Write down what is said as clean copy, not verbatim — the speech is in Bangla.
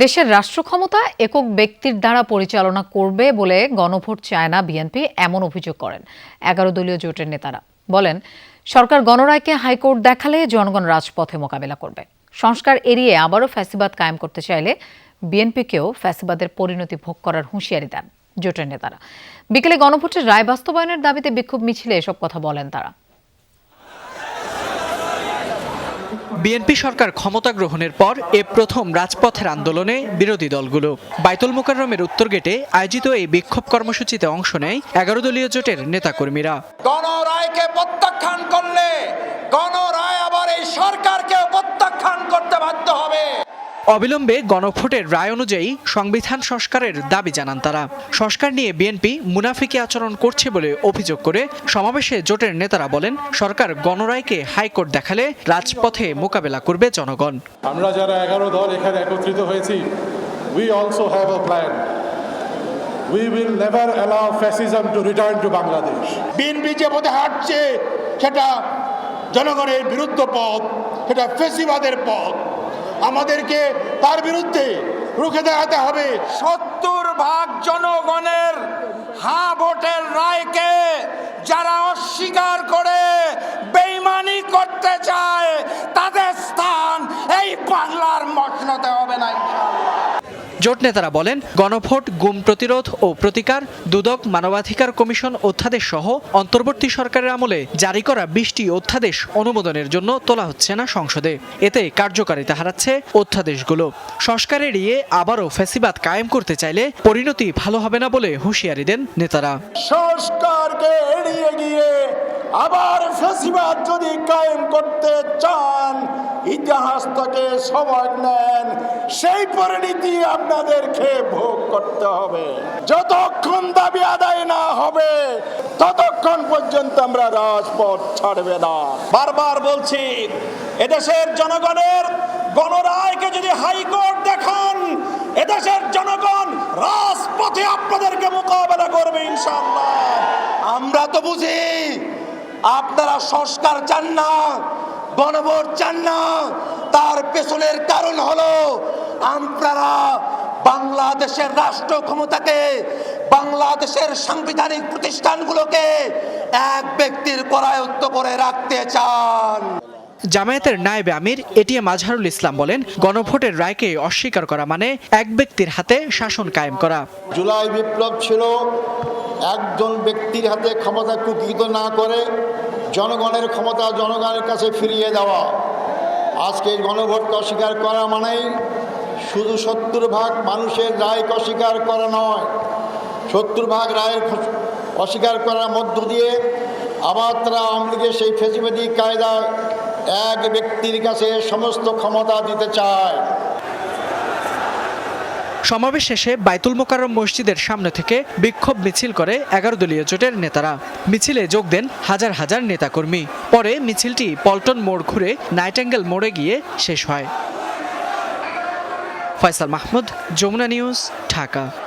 দেশের রাষ্ট্র ক্ষমতা একক ব্যক্তির দ্বারা পরিচালনা করবে বলে গণভোট চায় না বিএনপি, এমন অভিযোগ করেন 11 দলীয় জোটের নেতারা। বলেন, সরকার গণরায়কে হাইকোর্ট দেখালে জনগণ রাজপথে মোকাবেলা করবে। সংস্কার এড়িয়ে আবারও ফ্যাসিবাদ কায়েম করতে চাইলে বিএনপিকেও ফ্যাসিবাদের পরিণতি ভোগ করার হুঁশিয়ারি দেন জোটের নেতারা। বিকেলে গণভোটের রায় বাস্তবায়নের দাবিতে বিক্ষোভ মিছিলে এসব কথা বলেন তারা। বিএনপি সরকার ক্ষমতা গ্রহণের পর এ প্রথম রাজপথের আন্দোলনে বিরোধী দলগুলো। বাইতুল মোকাররমের উত্তর গেটে আয়োজিত এই বিক্ষোভ কর্মসূচিতে অংশ নেয় 11 দলীয় জোটের নেতাকর্মীরা। গণরায়কে প্রত্যাখ্যান করলে গণরায় আবার এই সরকারকে প্রত্যাখ্যান করতে বাধ্য হবে। অবিলম্বে গণভোটের রায় অনুযায়ী সংবিধান সংস্কারের দাবি জানান তারা। সংস্কার নিয়ে বিএনপি মুনাফিকি আচরণ করছে বলে অভিযোগ করে সমাবেশে জোটের নেতারা বলেন, সরকার গণরায়কে হাইকোর্ট দেখালে রাজপথে মোকাবেলা করবে জনগণ। আমরা যারা 11 দল এখানে একত্রিত হয়েছি, we also have a plan. We will never allow fascism to return to Bangladesh. BNP যে পথে হাঁটছে সেটা জনগণের বিরুদ্ধ পথ, সেটা ফ্যাসিবাদের পথ। আমাদেরকে তার বিরুদ্ধে রুখে দাঁড়াতে হবে। 70% জনগণের হ্যাঁ ভোটের রায়কে যারা অস্বীকার করে বেঈমানি করতে চায়, তাদের স্থান এই বাংলার মসনদে হবে না। জোট নেতারা বলেন, গণভোট, গুম প্রতিরোধ ও প্রতিকার, দুদক, মানবাধিকার কমিশন অধ্যাদেশ সহ অন্তর্বর্তী সরকারের আমলে জারি করা 20টি অধ্যাদেশ অনুমোদনের জন্য তোলা হচ্ছে না সংসদে। এতে কার্যকারিতা হারাচ্ছে অধ্যাদেশগুলো। সংস্কার এড়িয়ে আবারও ফ্যাসিবাদ কায়েম করতে চাইলে পরিণতি ভালো হবে না বলে হুঁশিয়ারি দেন নেতারা। সংস্কারকে এড়িয়ে গিয়ে আবার ফ্যাসিবাদ যদি কায়েম করতে চান, ইতিহাস থেকে সবক নেন, সেই পরিণতি আপনাদেরকে ভোগ করতে হবে। যতক্ষণ দাবি আদায় না হবে ততক্ষণ পর্যন্ত আমরা রাজপথ ছাড়বে না। বারবার বলছি, এদেশের জনগণের গণরায়কে যদি হাইকোর্ট দেখান, এদেশের জনগণ রাজপথে আপনাদেরকে মোকাবেলা করবে ইনশাআল্লাহ। আমরা তো বুঝি আপনারা সংস্কার চান না, গণভোট চান না। তার পেছনের কারণ হলো আপনারা বাংলাদেশের রাষ্ট্র ক্ষমতাকে, বাংলাদেশের সাংবিধানিক প্রতিষ্ঠানগুলোকে এক ব্যক্তির করায়ত্ত করে রাখতে চান। জামায়াতের নায়েবে আমির এটিএম আজহারুল ইসলাম বলেন, গণভোটের রায়কে অস্বীকার করা মানে এক ব্যক্তির হাতে শাসন কায়েম করা। জুলাই বিপ্লব ছিল একজন ব্যক্তির হাতে ক্ষমতা কুক্ষিগত না করে জনগণের ক্ষমতা জনগণের কাছে ফিরিয়ে দেওয়া। আজকে গণভোটকে অস্বীকার করা মানেই শুধু 70% মানুষের রায়কে অস্বীকার করা নয়, 70% রায়ের অস্বীকার করার মধ্য দিয়ে আবার তারা আওয়ামী লীগের সেই ফ্যাসিবাদী কায়দায় এক ব্যক্তির কাছে সমস্ত ক্ষমতা দিতে চায়। সমাবেশ শেষে বাইতুল মোকাররম মসজিদের সামনে থেকে বিক্ষোভ মিছিল করে 11 দলীয় জোটের নেতারা। মিছিলে যোগ দেন হাজার হাজার নেতাকর্মী। পরে মিছিলটি পল্টন মোড় ঘুরে নাইটেঙ্গেল মোড়ে গিয়ে শেষ হয়। ফয়সাল মাহমুদ, যমুনা নিউজ, ঢাকা।